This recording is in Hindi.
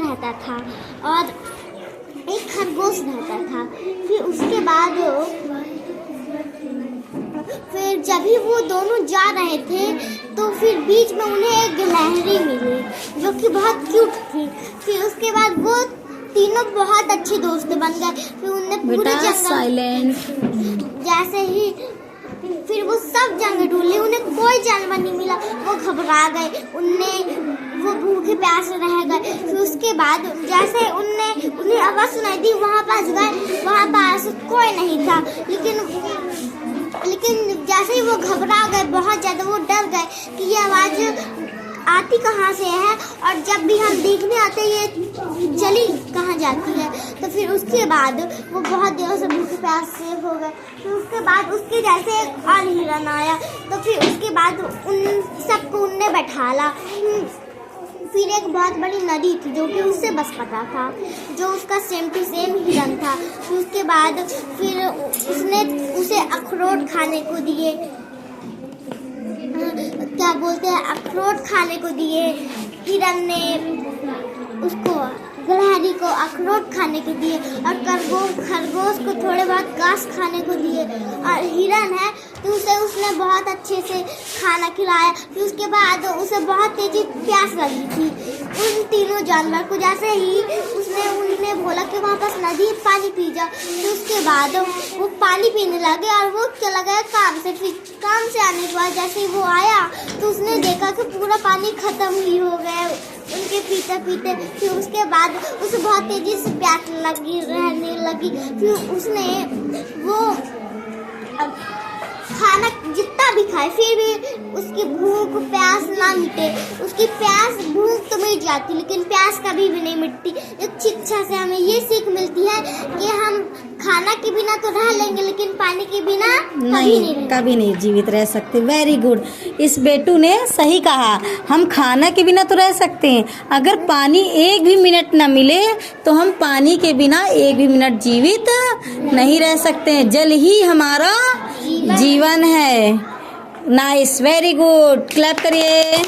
रहता था और एक खरगोश रहता था। फिर उसके बाद फिर जब भी वो दोनों जा रहे थे तो फिर बीच में उन्हें एक गिलहरी मिली जो कि बहुत क्यूट थी। फिर उसके बाद वो तीनों बहुत अच्छे दोस्त बन गए। फिर उन्हें पूरे जंगल जैसे ही फिर वो सब जगह ढूंढे, उन्हें कोई जानवर नहीं मिला। वो घबरा गए, वो भूखे प्यासे रह गए। फिर उसके बाद जैसे उन्हें आवाज़ सुनाई दी, वहाँ पास गए, वहाँ पास कोई नहीं था। लेकिन जैसे ही वो घबरा गए, बहुत ज़्यादा वो डर गए कि ये आवाज़ आती कहाँ से है और जब भी हम देखने आते हैं ये चली कहाँ जाती है। तो फिर उसके बाद वो बहुत देर से भूखे प्यासे हो गए। फिर उसके बाद उसके जैसे एक और हिरन आया। तो फिर उसके बाद उन सबको उनने बैठाला। फिर एक बहुत बड़ी नदी थी जो कि उससे बस पता था, जो उसका सेम टू सेम हिरन था। फिर उसके बाद फिर उसने उसे अखरोट खाने को दिए, क्या बोलते हैं, अखरोट खाने को दिए। हिरन ने उसको गिलहरी को अखरोट खाने को दिए और खरगोश को थोड़े बहुत घास खाने को दिए। और हिरन है तो उसने बहुत अच्छे से खाना खिलाया। फिर उसके बाद उसे बहुत तेजी प्यास लगी थी उन तीनों जानवर को। जैसे ही उन्हें बोला कि वहाँ पास नदी है, पानी पी जाओ। तो उसके बाद वो पानी पीने लगे और वो चला गया काम से। फिर काम से आने के बाद जैसे ही वो आया तो उसने देखा कि पूरा पानी खत्म ही हो गया उनके पीते पीते। फिर उसके बाद उसे बहुत तेजी से प्यास रहने लगी। फिर उसने वो खाना जितना भी खाए फिर भी उसकी भूख प्यास ना मिटे। उसकी भूख तो मिट जाती लेकिन प्यास कभी भी नहीं मिटती। एक शिक्षा से हमें ये सीख मिलती है कि हम खाना के बिना तो रह लेंगे लेकिन पानी के बिना कभी नहीं जीवित रह सकते। वेरी गुड, इस बेटू ने सही कहा। हम खाना के बिना तो रह सकते हैं, अगर पानी एक भी मिनट न मिले तो हम पानी के बिना एक भी मिनट जीवित नहीं रह सकते हैं। जल ही हमारा जीवन है। नाइस, वेरी गुड, क्लैप करिए।